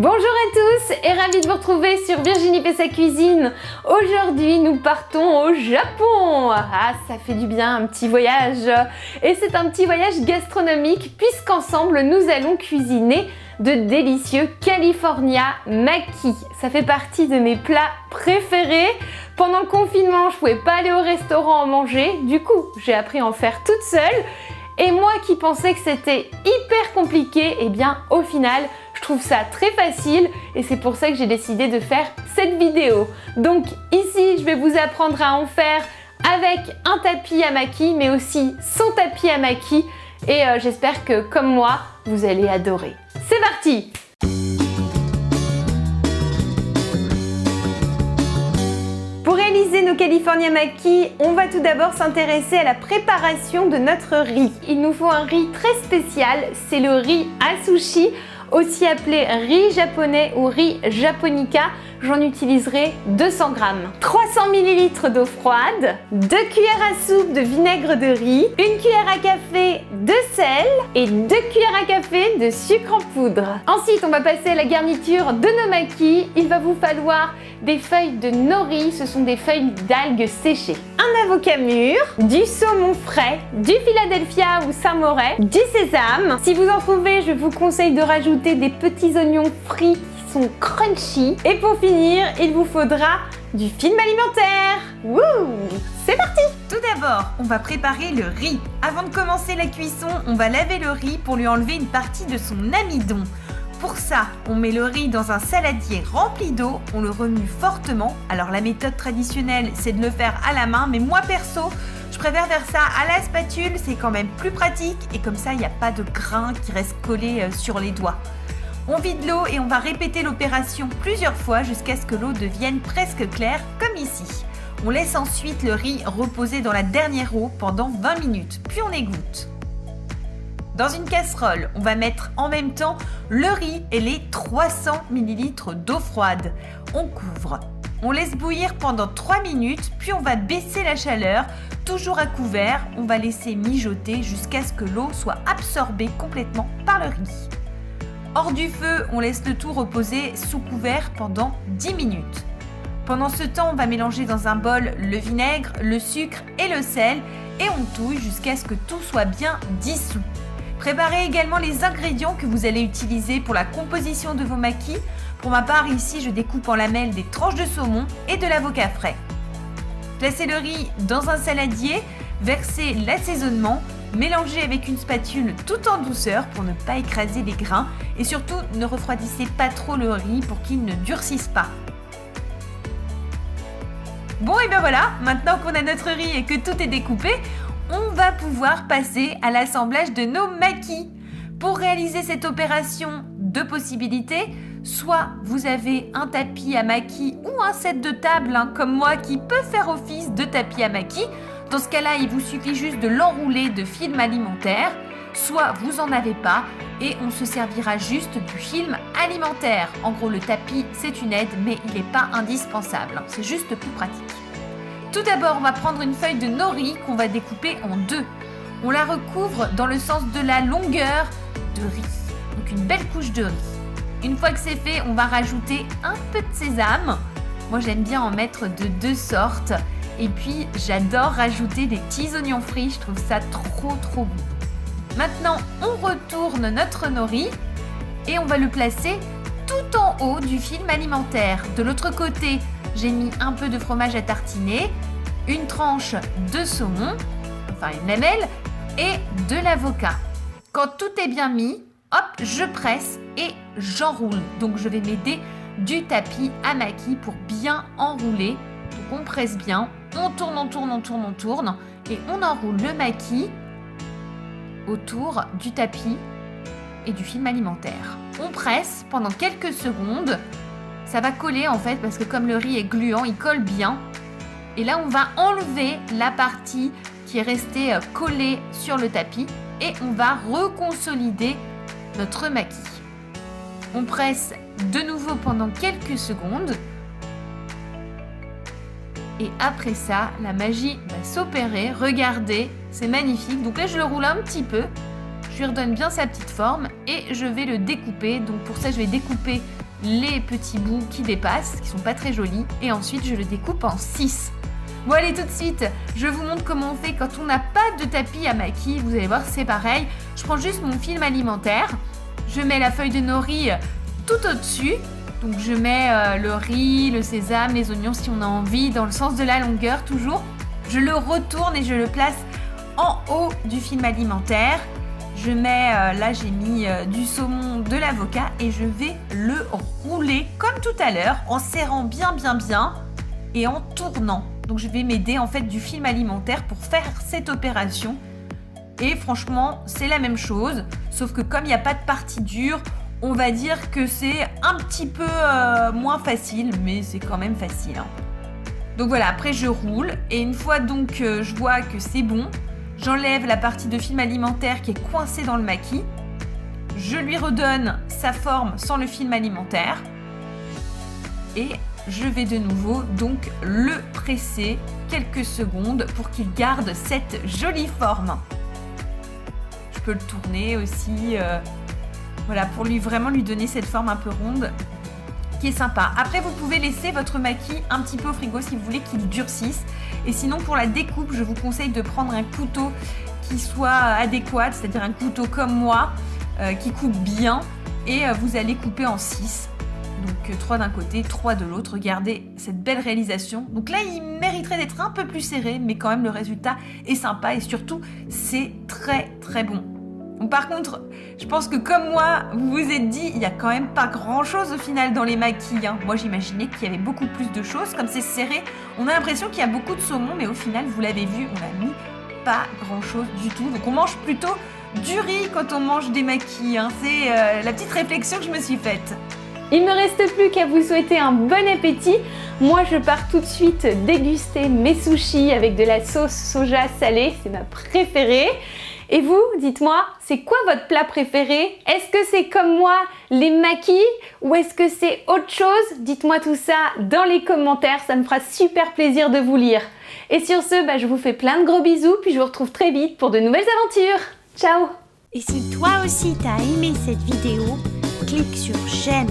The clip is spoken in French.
Bonjour à tous et ravie de vous retrouver sur Virginie fait sa cuisine. Aujourd'hui nous partons au Japon. Ah, ça fait du bien, un petit voyage. Et c'est un petit voyage gastronomique puisqu'ensemble nous allons cuisiner de délicieux California Maki. Ça fait partie de mes plats préférés. Pendant le confinement, je pouvais pas aller au restaurant en manger. Du coup, j'ai appris à en faire toute seule. Et moi qui pensais que c'était hyper compliqué, eh bien au final, je trouve ça très facile et c'est pour ça que j'ai décidé de faire cette vidéo. Donc ici, je vais vous apprendre à en faire avec un tapis à maki, mais aussi sans tapis à maki. Et j'espère que, comme moi, vous allez adorer. C'est parti! Pour réaliser nos California Maki, on va tout d'abord s'intéresser à la préparation de notre riz. Il nous faut un riz très spécial, c'est le riz à sushi, aussi appelé riz japonais ou riz japonica. J'en utiliserai 200 g. 300 ml d'eau froide, 2 cuillères à soupe de vinaigre de riz, 1 cuillère à café de sel et 2 cuillères à café de sucre en poudre. Ensuite, on va passer à la garniture de nos makis. Il va vous falloir des feuilles de nori, ce sont des feuilles d'algues séchées, un avocat mûr, du saumon frais, du Philadelphia ou Saint-Moret, du sésame. Si vous en trouvez, je vous conseille de rajouter des petits oignons frits qui sont crunchy. Et pour finir, il vous faudra du film alimentaire. Wouh! C'est parti! Tout d'abord, on va préparer le riz. Avant de commencer la cuisson, on va laver le riz pour lui enlever une partie de son amidon. Pour ça, on met le riz dans un saladier rempli d'eau, on le remue fortement. Alors la méthode traditionnelle, c'est de le faire à la main, mais moi perso, je préfère faire ça à la spatule, c'est quand même plus pratique et comme ça, il n'y a pas de grains qui restent collés sur les doigts. On vide l'eau et on va répéter l'opération plusieurs fois jusqu'à ce que l'eau devienne presque claire, comme ici. On laisse ensuite le riz reposer dans la dernière eau pendant 20 minutes, puis on égoutte. Dans une casserole, on va mettre en même temps le riz et les 300 ml d'eau froide. On couvre. On laisse bouillir pendant 3 minutes, puis on va baisser la chaleur, toujours à couvert. On va laisser mijoter jusqu'à ce que l'eau soit absorbée complètement par le riz. Hors du feu, on laisse le tout reposer sous couvert pendant 10 minutes. Pendant ce temps, on va mélanger dans un bol le vinaigre, le sucre et le sel et on touille jusqu'à ce que tout soit bien dissous. Préparez également les ingrédients que vous allez utiliser pour la composition de vos makis. Pour ma part, ici, je découpe en lamelles des tranches de saumon et de l'avocat frais. Placez le riz dans un saladier, versez l'assaisonnement, mélangez avec une spatule tout en douceur pour ne pas écraser les grains et surtout ne refroidissez pas trop le riz pour qu'il ne durcisse pas. Bon et bien voilà, maintenant qu'on a notre riz et que tout est découpé, on va pouvoir passer à l'assemblage de nos makis. Pour réaliser cette opération, deux possibilités. Soit vous avez un tapis à maki ou un set de table comme moi qui peut faire office de tapis à maki. Dans ce cas-là, il vous suffit juste de l'enrouler de film alimentaire. Soit vous n'en avez pas et on se servira juste du film alimentaire. En gros, le tapis, c'est une aide, mais il n'est pas indispensable. C'est juste plus pratique. Tout d'abord, on va prendre une feuille de nori qu'on va découper en deux. On la recouvre dans le sens de la longueur de riz. Donc une belle couche de riz. Une fois que c'est fait, on va rajouter un peu de sésame. Moi, j'aime bien en mettre de deux sortes. Et puis, j'adore rajouter des petits oignons frits. Je trouve ça trop bon. Maintenant, on retourne notre nori et on va le placer tout en haut du film alimentaire. De l'autre côté, j'ai mis un peu de fromage à tartiner, une tranche de saumon, enfin une lamelle, et de l'avocat. Quand tout est bien mis, hop, je presse et j'enroule. Donc je vais m'aider du tapis à maki pour bien enrouler. Donc on presse bien, on tourne et on enroule le maki autour du tapis et du film alimentaire. On presse pendant quelques secondes. Ça va coller en fait parce que comme le riz est gluant, il colle bien. Et là, on va enlever la partie qui est restée collée sur le tapis et on va reconsolider notre maki. On presse de nouveau pendant quelques secondes. Et après ça, la magie va s'opérer. Regardez, c'est magnifique. Donc là, je le roule un petit peu. Je lui redonne bien sa petite forme et je vais le découper. Donc pour ça, je vais découper les petits bouts qui dépassent, qui sont pas très jolis, et ensuite je le découpe en 6. Bon allez, tout de suite, je vous montre comment on fait quand on n'a pas de tapis à maquis. Vous allez voir, c'est pareil. Je prends juste mon film alimentaire, je mets la feuille de nori tout au-dessus. Donc je mets le riz, le sésame, les oignons si on a envie, dans le sens de la longueur toujours. Je le retourne et je le place en haut du film alimentaire. Je mets, là j'ai mis du saumon, de l'avocat et je vais le rouler comme tout à l'heure en serrant bien et en tournant. Donc je vais m'aider en fait du film alimentaire pour faire cette opération. Et franchement, c'est la même chose, sauf que comme il n'y a pas de partie dure, on va dire que c'est un petit peu moins facile, mais c'est quand même facile. Hein. Donc voilà, après je roule et une fois donc je vois que c'est bon, j'enlève la partie de film alimentaire qui est coincée dans le maquis. Je lui redonne sa forme sans le film alimentaire. Et je vais de nouveau donc le presser quelques secondes pour qu'il garde cette jolie forme. Je peux le tourner aussi, voilà, pour vraiment lui donner cette forme un peu ronde qui est sympa. Après, vous pouvez laisser votre maquis un petit peu au frigo si vous voulez qu'il durcisse. Et sinon, pour la découpe, je vous conseille de prendre un couteau qui soit adéquat, c'est-à-dire un couteau comme moi, qui coupe bien. Et vous allez couper en 6. Donc 3 d'un côté, 3 de l'autre. Regardez cette belle réalisation. Donc là, il mériterait d'être un peu plus serré, mais quand même le résultat est sympa et surtout, c'est très bon. Bon, par contre, je pense que comme moi, vous vous êtes dit, il n'y a quand même pas grand-chose au final dans les maquis. Hein. Moi, j'imaginais qu'il y avait beaucoup plus de choses. Comme c'est serré, on a l'impression qu'il y a beaucoup de saumon, mais au final, vous l'avez vu, on n'a mis pas grand-chose du tout. Donc on mange plutôt du riz quand on mange des maquis. Hein. C'est la petite réflexion que je me suis faite. Il me reste plus qu'à vous souhaiter un bon appétit. Moi, je pars tout de suite déguster mes sushis avec de la sauce soja salée. C'est ma préférée. Et vous, dites-moi, c'est quoi votre plat préféré? Est-ce que c'est comme moi, les maquis? Ou est-ce que c'est autre chose? Dites-moi tout ça dans les commentaires, ça me fera super plaisir de vous lire. Et sur ce, je vous fais plein de gros bisous, puis je vous retrouve très vite pour de nouvelles aventures. Ciao! Et si toi aussi t'as aimé cette vidéo, clique sur j'aime